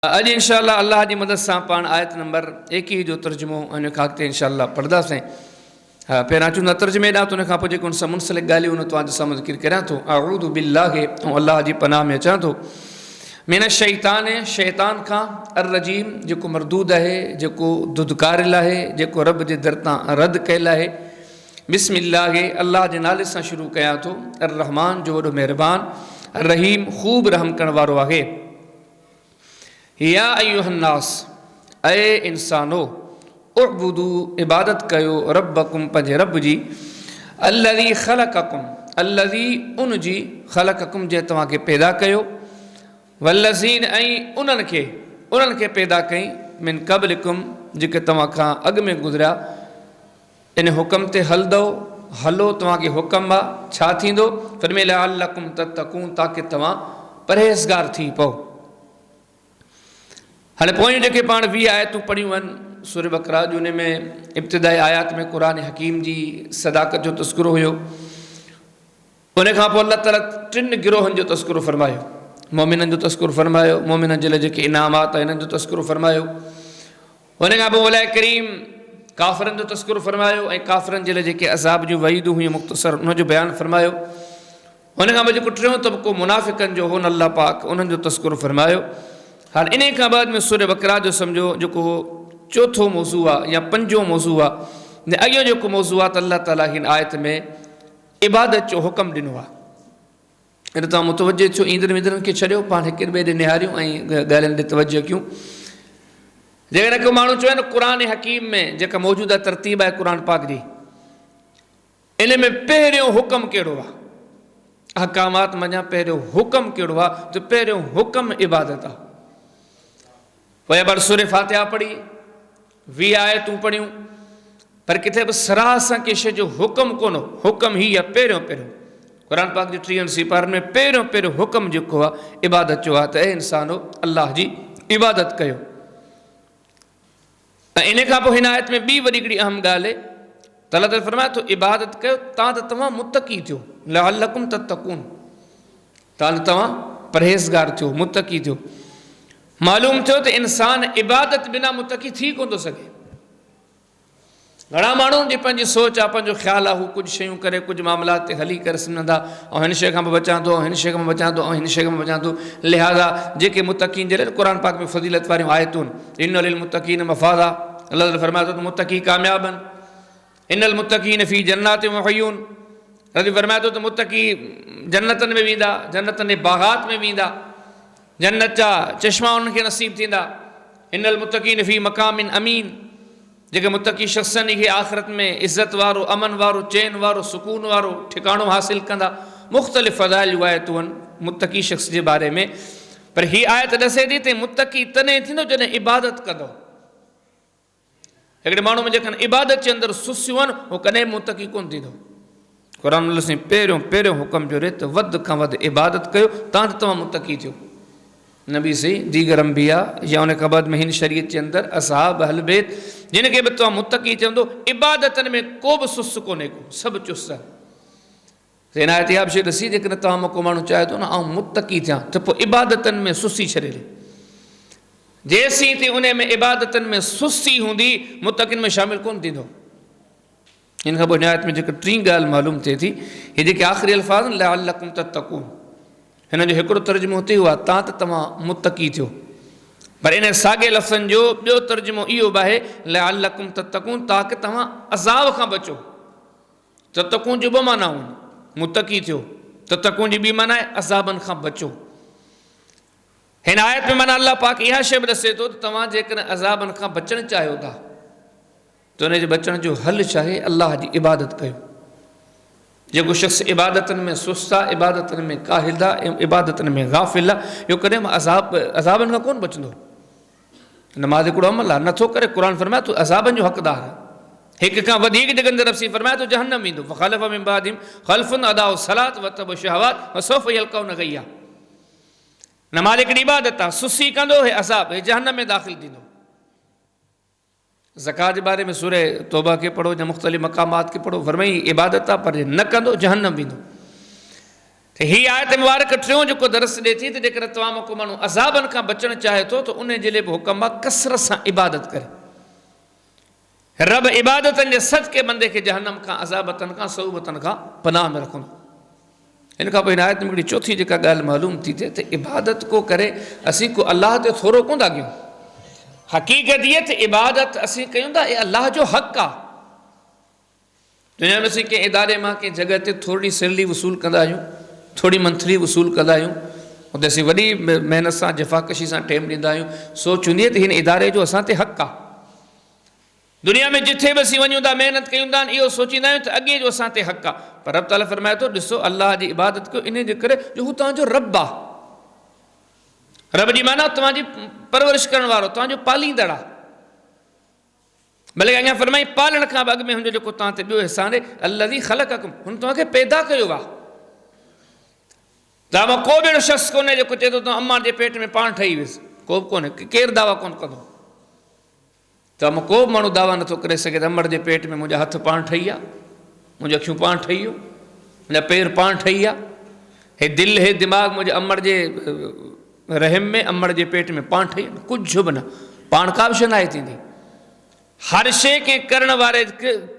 अज इंशाअल्लाह अल्लाह की मदद से पान आयत नंबर 21 जो तर्जुमो उन खाते इंशाअल्लाह पढ़दासीं। हाँ पहिरां चूंदा तर्जुमे ॾांहुं उन खां पोइ जेको उन सां मुंसलिक ॻाल्हियूं उन तव्हांजे साम्हूं ज़िक्र करियां थो। अऊज़ु बिल्लाहि ऐं अल्लाह जी पनाह में अचां थो मिन शैतान शैतान खां अर्रजीम जेको मरदूद आहे, जेको दुदकारियल आहे, जेको रब जे दर तां रद्द कयल आहे। बिस्मिल्लाह अल्लाह जे नाले सां शुरू कयां थो। अर्रहमान जो वॾो महिरबान, रहीम ख़ूब रहम करण वारो आहे। या अय्युहन्नास ए इंसानो उअबुदू इबादत कयो रब्बकुम पंहिंजे रब जी अल्लज़ी ख़लक़कुम अल्लज़ी उन जी ख़लक़कुम जे तव्हांखे पैदा कयो वल्लज़ीन ऐं उन्हनि खे पैदा कई मिन क़ब्लिकुम जेके तव्हां खां अॻु में गुज़रिया। इन हुकम ते हलो तव्हांखे हुकम आहे छा थींदो फरमाए लअल्लकुम तत्तकून ताकि तव्हां परहेज़गार थी पओ। हाणे पोयूं जेके पाण 20 आयतूं पढ़ियूं आहिनि सूरह बक़रा जो, उन में इब्तिदाई आयात में क़ुरान हकीम जी सदाकत जो तस्करो हुयो। उन खां पोइ अल्लाह ताला 3 गिरोहनि जो तस्करो फरमायो। मोमिननि जो तस्करो फरमायो, मोमिननि जे लाइ जेके इनामात आहे इन्हनि जो तस्करो फरमायो। उन खां पोइ अलाए करीम काफ़िरनि जो तस्करो फरमायो ऐं काफ़िरनि जे लाइ जेके अज़ाब जूं वईदूं हुयूं मुख़्तसर उनजो बयानु फरमायो। उन खां पोइ जेको 3हों तबक़ो मुनाफ़िक़नि जो हो न अल्लाह पाक उन्हनि जो तस्करो फरमायो। हाणे इन खां बाद में सूरह बक़रा जो सम्झो जेको चौथो मौज़ू आहे या 5हों मौज़ू आहे। अॻियो जेको मौज़ू आहे त अल्लाह ताला हिन आयत में इबादत जो हुकम ॾिनो आहे। इन तव्हां मुतवजे थियो ईंदड़ वींदड़नि खे छॾियो, पाण हिक ॿिए ॾे निहारियूं ऐं ॻाल्हियुनि ॾे तवजो कयूं। जेकॾहिं को माण्हू चवे न क़ुरान हकीम में जेका मौजूदा तरतीब आहे क़ुरान पाक जी, इन में पहिरियों हुकम कहिड़ो आहे, अहकामात मञा पहिरियों हुकम कहिड़ो आहे त पहिरियों हुकम इबादत आहे। पोइ बार सूरह फातिहा पढ़ी 20 आयतूं पढ़ियूं, पर किथे बि सराह सां कंहिं शइ जो हुकम कोन हो। हुकम ही आहे पहिरियों क़ुरान पाक जे 30 सिपारनि में पहिरियों हुकम जेको आहे इबादत जो आहे त ए इंसानो अल्लाह जी इबादत कयो। ऐं इन खां पोइ हिन आयत में ॿी वॾी हिकिड़ी अहम ॻाल्हि आहे त अल्लाह ताला फरमाए थो इबादत कयो तां त तव्हां मुतक़ी थियो, लअल्लकुम तत्तकून तां तव्हां परहेज़गार थियो, मुतक़ी थियो। मालूम थियो त इंसान इबादत बिना मुतक़ी थी कोन थो सघे। घणा माण्हू जी पंहिंजी सोच आहे, पंहिंजो ख़्यालु आहे, हू कुझु शयूं करे कुझु मामलात ते हली करे समुझंदा ऐं हिन शइ खां बि बचां थो, हिन शइ खां बि बचां थो, हिन शइ खां बि बचां थो। लिहाज़ा जेके मुतक़ीन जे लाइ क़ुरान पाक में फज़ीलत वारियूं आयतूं इन्नल मुतक़ीन मफ़ाज़ा, अल्लाह ताला फरमाए थो त मुतक़ी कामयाब आहिनि। इन्नल मुतक़ीन फ़ी जन्नातिन व हयून, रज़ी फरमाए थो त मुतक़ी जन्नतनि में वेंदा, जन्नतनि जे बाग़ात में वेंदा, जन्नत जा चश्मा उन्हनि खे नसीब थींदा। इन्नल मुतक़ीन फ़ी मक़ामिन अमीन, जेके मुतक़ी शख़्सनि खे आख़िरत में इज़त वारो, अमन वारो, चैन वारो, सुकून वारो ठिकाणो हासिल कंदा। मुख़्तलिफ़ फ़ज़ाइलूं आयतूं आहिनि मुतक़ी शख़्स जे बारे में, पर हीअ आयत ॾसे थी त मुतक़ी तॾहिं थींदो जॾहिं इबादत कंदो। हिकिड़े माण्हू में जेकॾहिं इबादत जे अंदरि सुसियूं आहिनि उहो कॾहिं मुतक़ी कोन थींदो। क़ुरान में पहिरियों हुकम जो रे त वधि खां वधि इबादत कयो तां त तव्हां मुतक़ी थियो। नबी सही दीगर अंबिया या उन खां बाद में हिन शरीयत जे अंदरि असहाब अहल बैत जिन खे बि तव्हां मुतक़ी चवंदो, इबादतनि में को बि सुस्त कोन्हे, को सभु चुस्त आहे। हिन आयत इहा बि शइ ॾिसी जेकॾहिं तव्हां में को माण्हू चाहे थो न आउं मुतक़ी थियां त पोइ इबादतनि में सुस्ती छॾे ॾे। जेसीं ताईं उन में इबादतनि में सुस्ती हूंदी मुतक़िन में शामिल कोन थींदो। हिन खां पोइ हिन आयत में जेका 3 ॻाल्हि मालूम थिए थी, हीअ जेके आख़िरी अल्फाज़ आहिनि लअल्लकुम तत्तकून, हिन जो हिकिड़ो तर्जुमो हुते हुआ तां त तव्हां मुतक़ी थियो, पर इन साॻे लफ़्ज़नि जो ॿियो तर्जुमो इहो बि आहे लअल्लकुम तत्तकून ताकि तव्हां अज़ाब खां बचो। तत्तकून जो 2 माना आहिनि, मुतक़ी थियो, तत्तकून जी ॿी माना आहे अज़ाबनि खां बचो। हिन आयत में माना अल्लाह पाक इहा शइ बि ॾसे थो त तव्हां जेकॾहिं अज़ाबनि खां बचणु चाहियो था त उनजे बचण जो हल छा आहे, अल्लाह जी इबादत कयो। जेको शख़्स इबादतनि में सुस्त आहे, इबादतनि में काहिल आहे, इबादतनि में गाफ़िल आहे, इहो कॾहिं अज़ाबनि खां कोन बचंदो। नमाज़ हिकिड़ो अमल आहे, नथो करे क़ुरान फरमाए थो अज़ाबनि जो हक़दार आहे। हिक खां वधीक जॻहियुनि ते रब्सी फरमाए थो जहन्नम ईंदो, फ़ख़लफ़ मिन बअदिहिम ख़ल्फ़ुन अदाउ सलात वतबउ शहवात वसौफ़ यल्क़ौन गय्या। नमाज़ हिकिड़ी इबादत आहे, सुस्ती कंदो हे अज़ाब, हे जहन्नम में दाख़िल थींदो। ज़कात जे बारे में सूरह तौबा खे पढ़ो या मुख़्तलिफ़ मक़ामात खे पढ़ो, फरमाई इबादत आहे पर न कंदो जहन्नम वेंदो। ही आयत मुबारक टियों जो दरस ॾे थी त जेकर तमामु को माण्हू अज़ाबनि खां बचणु चाहे थो त उन जे लाइ बि हुकम आहे कसरत सां इबादत करे। रब इबादतनि जे सदके बंदे खे जहन्नम खां अज़ाबतनि खां सऊबतनि खां पनाह में रखंदो। इन खां पोइ हिन आयत में हिकिड़ी चौथी जेका ॻाल्हि मालूम थी थिए त इबादत को करे असीं को अलाह ते थोरो कोन था कयूं। हक़ीक़त इहा त इबादत असीं कयूं था अलाह जो हक़ आहे। दुनिया में असीं कंहिं इदारे मां कंहिं जॻह ते थोरी सैलरी वसूल कंदा आहियूं, थोरी मंथली वसूल कंदा आहियूं, उते असीं वॾी महिनत सां जफ़ाकशी सां टाइम ॾींदा आहियूं। सोच हूंदी आहे त हिन इदारे जो असां ते हक़ आहे। दुनिया में जिथे बि असीं वञूं था महिनत कयूं था इहो सोचींदा आहियूं त अॻे जो असां ते हक़ आहे। पर रब ताला फरमाए थो ॾिसो अलाह जी इबादत कयो इन जे करे जो हू तव्हांजो रब आहे। रब जी माना तव्हांजी परवरिश करण वारो, तव्हांजो पालींदड़ आहे। भले अॻियां फरमाई पालण खां बि अॻु में हुनजो जेको तव्हां ते ॿियो अहसान आहे अल्लज़ी ख़लक़कुम, हुन तव्हांखे पैदा कयो आहे। तव्हां को बि अहिड़ो शख़्स कोन्हे जेको चए थो तव्हां अम्मा जे पेट में पाण ठही वियुसि, को बि कोन्हे, केरु दावा कोन कंदो। तव्हां को बि माण्हू दावा नथो करे सघे त अमर जे पेट में मुंहिंजा हथ पाण ठही विया, मुंहिंजी अखियूं पाण ठही वियूं, मुंहिंजा पेर पाण ठही विया, हे दिलि हे दिमाग़ मुंहिंजे अमर जे रहम में अमर जे पेट में पाण ठही, कुझु बि न, पाण का बि शइ न आहे थींदी। हर शइ कंहिं करण वारे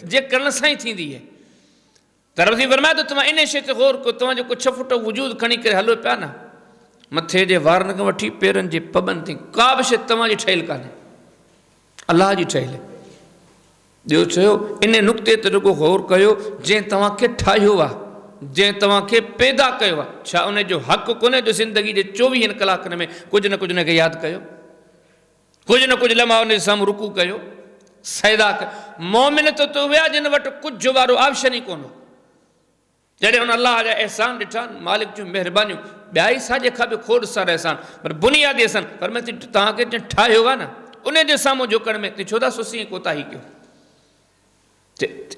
जे करण सां ई थींदी आहे। त रब फरमाए थो तव्हां इन शइ ते गौर कयो, तव्हांजो कुझु 6 फुट वजूद खणी करे हलो पिया न, मथे जे वारनि खां वठी पेरनि जे पबनि ताईं का बि शइ तव्हांजी ठहियलु कान्हे, अलाह जी ठहियलु आहे। ॿियो चयो इन नुक़्ते ते रुॻो गौर कयो जंहिं तव्हांखे ठाहियो आहे, जंहिं तव्हांखे पैदा कयो आहे, छा उनजो हक़ु कोन्हे जो ज़िंदगी जे 24 कलाकनि में कुझु न कुझु उनखे यादि कयो, कुझु न कुझु लम्हा उनजे साम्हूं रुकू कयो, सजदा कयो। मोमिन त तो विया जिन वटि कुझु वारो ऑप्शन ई कोन हो। जॾहिं हुन अलाह जा अहसान ॾिठा, मालिक जूं महिरबानियूं, ॿिया ई साॼे खां बि खोड़ सारा अहसान, पर बुनियादी अहसान, पर मैं तव्हांखे जंहिं ठाहियो आहे न उन जे साम्हूं झुकण में छो था सुसी कोताही कयो।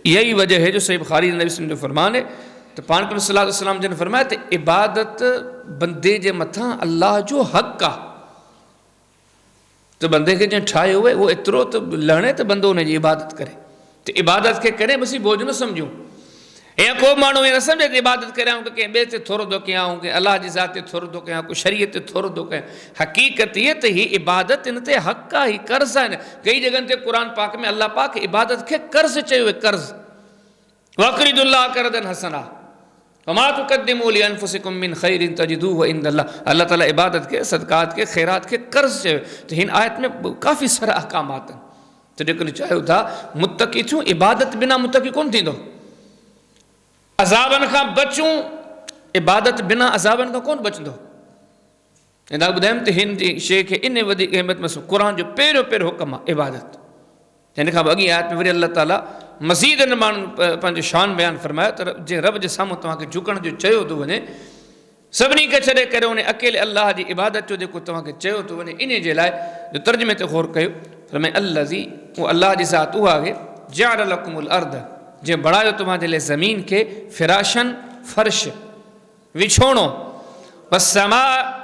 इहा ई वजह है जो सही बुखारी नबी जो फरमान है तो पान सल्लल्लाहु अलैहि वसल्लम जिन फरमाया त इबादत बंदे जे मथां अल्लाह जो हक़ आहे। तो बंदे खे जंहिं ठाहियो हुए उहो एतिरो त लहणे त बंदो हुनजी इबादत करे। त इबादत खे कॾहिं बि असीं बोझ न सम्झूं। या को माण्हू ईअं न सम्झे त इबादत करियां की कंहिं ॿिए ते थोरो थो कयां, की अलाह जी ज़ात ते थोरो थो कयां, को शरीयत ते थोरो थो कयां। हक़ीक़त इहा त हीअ इबादत हिन ते हक़ आहे, हीअ कर्ज़ आहे। कई जॻहनि ते क़ुर पाक में अलाह पाक इबादत खे कर्ज़ चयो आहे, कर्ज़। वक़रिदुल्लाह क़र्ज़न हसना वमा तुक़द्दिमू लिअन्फुसिकुम मिन खैरिन तजिदूहु इंदल्लाह। अल्लाह ताला इबादत के, सदक़ात के, खैरात के कर्ज़ चयो। तो हिन आयत में काफ़ी सारा अहकामात आहिनि। त जेकॾहिं चाहियो था मुतक़ी थियूं, इबादत बिना मुतक़ी कोन थींदो। अज़ाबनि खां बचूं, इबादत बिना अज़ाबनि खां कोन बचंदो। हिन ॿुधायमि त हिन जी शइ खे इन वधीक अहमियत में क़ुर जो पहिरियों हुकम आहे इबादत। हिन खां अॻी आयत में वरी अल्लाह ताला मज़ीद हिन माण्हुनि पंहिंजो शान बयानु फरमायो त जंहिं रब जे साम्हूं तव्हांखे झुकण जो चयो थो वञे, सभिनी खे छॾे करे उन अकेले अलाह जी इबादत जो जेको तव्हांखे चयो थो वञे, इन जे लाइ जो तर्जुमे ते गौर कयो फरमाए अल्लज़ी, उहो अलाह जी ज़ात उहा आहे जअल लकुमुल अर्द, जंहिं बणायो तव्हांजे लाइ ज़मीन खे फिराशन फर्श विछोड़ो, वस्समा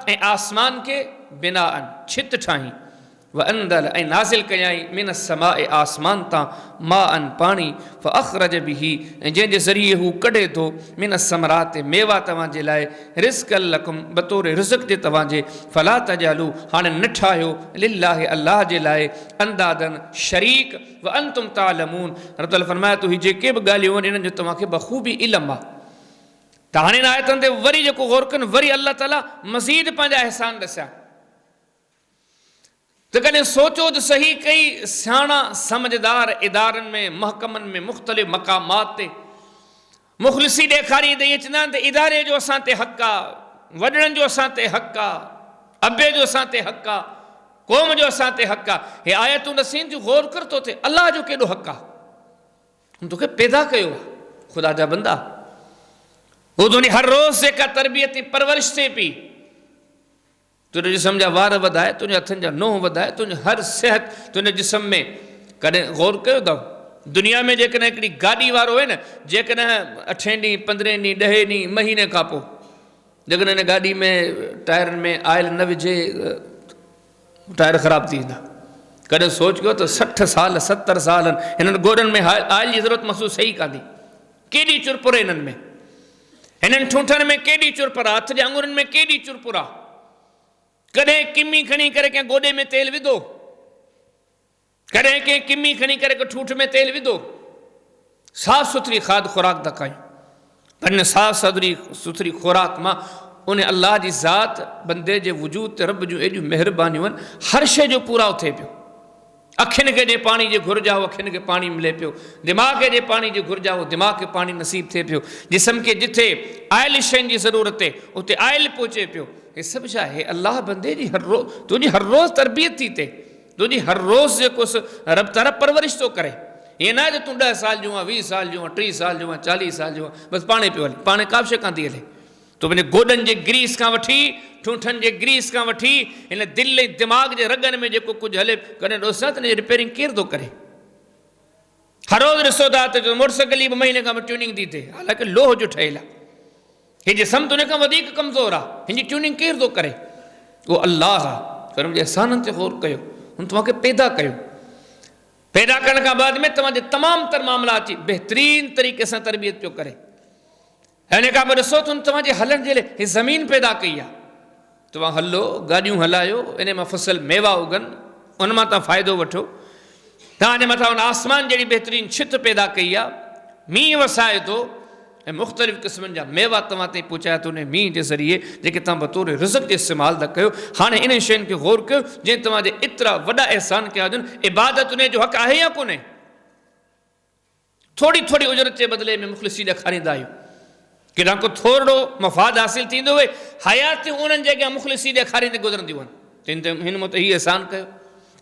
ऐं आसमान खे बिनाअन छित ठाही, व अंदल ऐं नाज़िल कयाई मिन समाए आसमान तां माअन पाणी, फ़अख़रज बिही ऐं जंहिंजे ज़रिए हू कढे थो मिन समरात मेवा तव्हांजे लाइ, रिज़्क़न लकुम बतौर रिज़्क़ जे तव्हांजे, फला तजालू हाणे न ठाहियो लिल्लाहि अल्लाह जे लाइ अंदादन शरीक व अंतुम तालमून। रब ताला फरमाए थो हीअ जेके बि ॻाल्हियूं आहिनि इन्हनि जो तव्हांखे बख़ूबी इल्मु आहे। त हाणे हिन आयतनि ते वरी जेको गौर कनि, वरी अल्लाह ताला मज़ीद पंहिंजा अहसान ॾसिया। त कॾहिं सोचो त सही कई सियाणा समझदार इदारनि में, महकमनि में, मुख़्तलिफ़ मक़ामात ते मुख़लिसी ॾेखारी त इहे चवंदा आहिनि त इदारे जो असां ते हक़ आहे, वॾड़नि जो असां ते हक़ आहे, अबे जो असां ते हक़ आहे, क़ौम जो असां ते हक़ आहे। हे आयतूं नसीन जूं गौर कर थो थिए, अलाह जो केॾो हक़ आहे। हुन तोखे पैदा कयो आहे, ख़ुदा जा बंदा। हू तुंहिंजी हर रोज़ जेका तरबियत परवरिश थिए पई, तुंहिंजे जिस्म जा वार वधाए, तुंहिंजे हथनि जा नोह वधाए, तुंहिंजी हर सिहत तुंहिंजे जिस्म में। कॾहिं गौर कयो अथव दुनिया में जेकॾहिं हिकिड़ी गाॾी वारो आहे न, जेकॾहिं 8 ॾींहं 15 ॾींहं 10 ॾींहं महीने खां पोइ जेकॾहिं हिन गाॾी में टायरनि में आयल न विझे, टायर ख़राबु थी वेंदा। कॾहिं सोच कयो त 60 साल 70 सालनि हिननि गोॾनि में आयल जी ज़रूरत महसूसु सही कान्हे, केॾी चुरपुर हिननि में। हिननि ठूठनि में केॾी चुरपुर आहे, हथ जे आङुरनि में केॾी चुरपुर आहे। कॾहिं किमी खणी करे कंहिं गोॾे में तेल विधो, कॾहिं कंहिं किमी खणी करे ठूठ में तेल विधो। साफ़ सुथरी खाद खुराक था खायूं, पर हिन साफ़ सुथरी खुराक मां उन अल्लाह जी ज़ात बंदे जे वजूद ते रब जूं एॾियूं महिरबानियूं आहिनि, हर शइ जो पूराओ थिए पियो। अखियुनि खे जे पाणी जी घुर्ज आहे, अखियुनि खे पाणी मिले पियो। दिमाग़ जे पाणी जी घुर्ज आहे, दिमाग़ खे पाणी नसीब थिए पियो। जिस्म खे जिथे आयल शयुनि जी ज़रूरत आहे उते आयल पहुचे पियो। हे सभु छा आहे? अल्लाह बंदे जी हर रोज़ तुंहिंजी हर रोज़ तरबियत थी थिए, तुंहिंजी हर रोज़ जेको रब तारा परवरिश थो करे। ईअं न आहे त तूं 10 साल जो आहे, 20 साल जो आहे, 30 साल जो आहे, 40 साल जो आहे, बसि पाणे पियो हले, पाणे का बि शइ कान थी हले। तो पंहिंजे गोॾनि जे ग्रीस खां वठी, ठूठनि जे ग्रीस खां वठी, हिन दिलि ऐं दिमाग़ जे रगनि में जेको कुझु हले, कॾहिं ॾिसो त हिनजी रिपेयरिंग केरु थो करे? हर रोज़ ॾिसो था त मोटरसाइकिल जी 2 महीने खां ट्यूनिंग थी थिए, हालांकि लोह जो ठहियलु आहे। हे जिस्म त हुन खां वधीक कमज़ोर आहे, हिन जी ट्यूनिंग केरु थो करे? उहो अल्लाह आहे। पर मुंहिंजे अहसाननि ते गौर कयो, हुन तव्हांखे पैदा कयो। पैदा करण खां बाद में तव्हांजे तमामु तर मामला अची बहितरीन तरीक़े सां तरबियत पियो करे। हिन खां पोइ ॾिसो त हुन तव्हांजे हलण जे लाइ ही ज़मीन पैदा कई आहे। तव्हां हलो, गाॾियूं हलायो, इन मां फसल मेवा उगनि, उन मां तव्हां फ़ाइदो वठो। तव्हांजे मथां हुन आसमान जहिड़ी बहितरीन छित पैदा कई आहे, मींहुं वसाए थो ऐं मुख़्तलिफ़ क़िस्मनि जा मेवा तव्हां ताईं पहुचाए थो उन मींहं जे ज़रिए, जेके तव्हां बतौर रिज़्क़ जो इस्तेमालु था कयो। हाणे इन शयुनि खे गौर कयो, जंहिं तव्हांजे एतिरा वॾा अहसान कया हुजनि। इबादत उन जो हक़ आहे या कोन्हे? थोरी थोरी उजरत जे बदिले में मुख़लिसी ॾेखारींदा आहियूं कि तव्हांखे थोरो मफ़ाद हासिल थींदो हुए, हयातियूं उन्हनि जे अॻियां मुख़लिसी ॾेखारींदे गुज़रंदियूं आहिनि। हिन मूं ते हीउ अहसान कयो,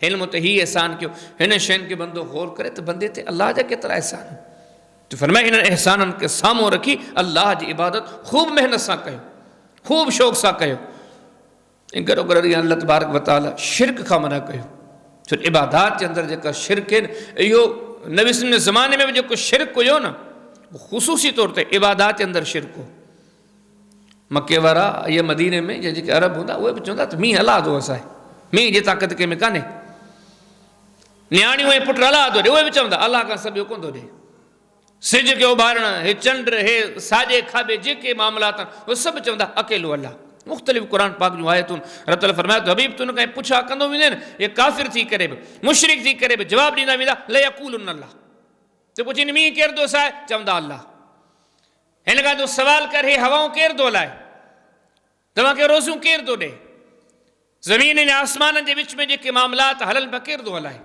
हिन मूं ते हीउ अहसान कयो। हिन शयुनि खे बंदो गौर करे त बंदे ते अलाह जा केतिरा अहसान। तो फरमाए हिननि अहसाननि खे साम्हूं रखी अल्लाह जी इबादत ख़ूब महिनत सां कयो, ख़ूब शौक़ सां कयो। ऐं गॾो गॾु अल्लाह तबारक व तआला शिरक खां मना कयो। छो इबादत जे अंदरि जेका शिरक आहिनि, इहो नबी जे ज़माने में बि जेको शिरक हुयो न, ख़ुसूसी तौर ते इबादत जे अंदरि शिरक हो। मके वारा या मदीने में या जेके अरब हूंदा उहे बि चवंदा त मींहुं हला थो, असांजे मींहं जी ताक़त कंहिंमें कान्हे। न्याणियूं ऐं पुट हला थो ॾे, उहे बि चवंदा अलाह खां सभु कोन थो ॾे। सिज खे उभारण, हे चंड, हे साॼे खाॿे जेके मामलात आहिनि उहे सभु चवंदा अकेलो अलाह। मुख़्तलिफ़ क़ुर पाक जूं आयतूं रब ताला फरमाए थो हबीब तुन खां पुछा कंदो वेंदे न, ये काफ़िर थी करे बि मुशरिक थी करे बि जवाबु ॾींदा वेंदा लयक़ूलुन अल्लाह। त पुछीनि मींहुं केरु थो वसाए? चवंदा अल्लाह। हिन खां तूं सवाल कर, हे हवाऊं केरु थो हलाए? तव्हांखे रोज़ियूं केरु थो ॾे? ज़मीन ऐं आसमाननि जे विच में जेके मामलात हलनि पिया, केरु थो हलाए?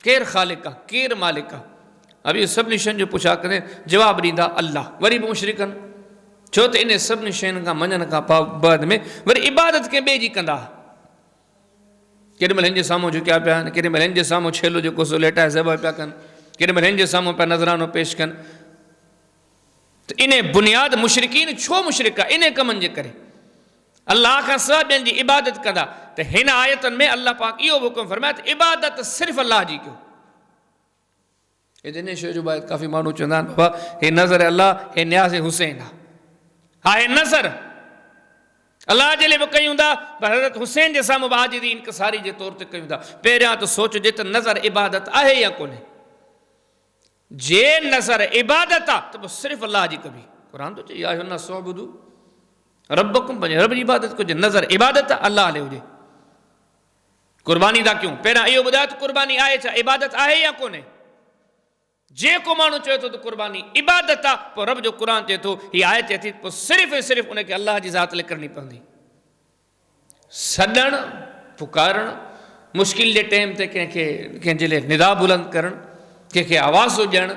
केरु ख़ालिक आहे, केरु मालिक आहे? अभी सभिनी शयुनि जो पुछा करे जवाबु ॾींदा अल्लाह। वरी बि मुशरिकनि, छो त इन सभिनी शयुनि खां मञण खां बाद में वरी इबादत कंहिं ॿिए जी कंदा। केॾी महिल हिन जे साम्हूं झुकिया पिया आहिनि, केॾी महिल हिन जे साम्हूं छेलो जेको सो लेटाए ज़बह पिया कनि, केॾी महिल हिन जे साम्हूं पिया नज़रानो पेश कनि। त इन बुनियाद मुशरिकीन छो मुशरिक आहे? इन कमनि जे करे अल्लाह खां सवाइ ॿियनि जी इबादत कंदा। त हिन आयतनि में अल्लाह पाक इहो हुकुम फरमाए त इबादत सिर्फ़ु अल्लाह जी कयो। इन शइ जो बाबा काफ़ी माण्हू चवंदा आहिनि बाबा हे नज़र अल्लाह, हे न्याज़ हुसैन आहे। हा, हे नज़र अल्लाह जे लाइ बि कयूं था, पर हज़रत हुसैन जे साम्हूं आजिज़ी इंकिसारी जे तौर ते कयूं था। पहिरियां त सोचिजे त नज़र इबादत आहे या कोन्हे। जे नज़र इबादत आहे त पोइ सिर्फ़ु अल्लाह जी कबी। क़ुर थो चए या अय्युहन नास उअबुदू रब्बकुम, पंहिंजे रब जी इबादत कजे। नज़र इबादत आहे, अल्लाह हले हुजे। क़ुर्बानी था कयूं, पहिरियां इहो ॿुधायो त क़ुर्बानी आहे छा, इबादत आहे या कोन्हे? जेको माण्हू चए थो त क़ुर्बानी इबादत आहे, पोइ रब जो क़ुर चए थो हीअ आयत चए थी पोइ सिर्फ़ु ऐं सिर्फ़ु उनखे अल्लाह जी ज़ात लाइ करणी पवंदी। सॾणु, पुकारणु, मुश्किल जे टाइम ते कंहिंजे लाइ निदा बुलंद करणु, कंहिंखे आवाज़ो ॾियणु,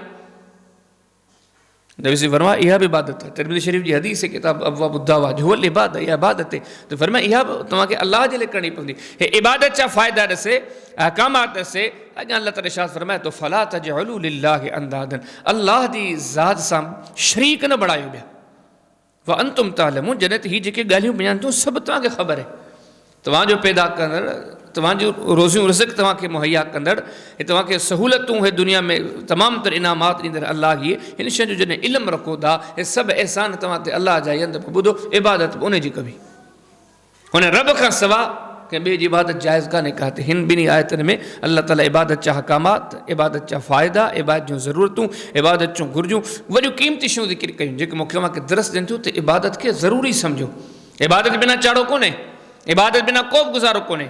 नबी फरमाया इहा बि इबादत आहे। तिरमिज़ी शरीफ़ जी हदीस किताब अब्वाब उद्दावा जो इबादत, इहा इबादत आहे। त फरमाया इहा बि तव्हांखे अल्लाह जे लाइ करणी पवंदी। हे इबादत जा फ़ाइदा ॾिसे, अहकामात ॾिसे। अॻियां अल्लाह ताला इरशाद फरमाए थो फला तजअलू लिल्लाहि अंदादन, अल्लाह जी ज़ात सां शरीक न बणायो ॿिया। व अंतुम तालमून, जॾहिं त हीअ जेके ॻाल्हियूं बयान थियूं सभु तव्हांखे ख़बर आहे। तव्हांजो पैदा कंदड़, तव्हांजूं रोज़ियूं रिज़्क़ तव्हांखे मुहैया कंदड़, हे तव्हांखे सहूलियतूं हे दुनिया में तमामु तर इनामात ॾींदड़ अल्लाह ई। हिन शइ जो जॾहिं इल्मु रखो था, हे सभु अहसान तव्हां ते अल्लाह जा हंधि ॿुधो, इबादत बि उन जी कबी। हुन रब खां सवाइ कंहिं ॿिए जी इबादत जाइज़ कान्हे का। त हिन ॿिन्ही आयतुनि में अलाह ताला इबादत जा हकामात, इबादत जा फ़ाइदा, इबादत जूं ज़रूरतूं, इबादत जूं घुरिजूं, वॾियूं क़ीमती शयूं ज़िक्र कयूं जेके मूंखे मांखे दरस ॾियनि थियूं त इबादत खे ज़रूरी सम्झो। इबादत बिना चाढ़ो कोन्हे, इबादत बिना को बि गुज़ारो कोन्हे।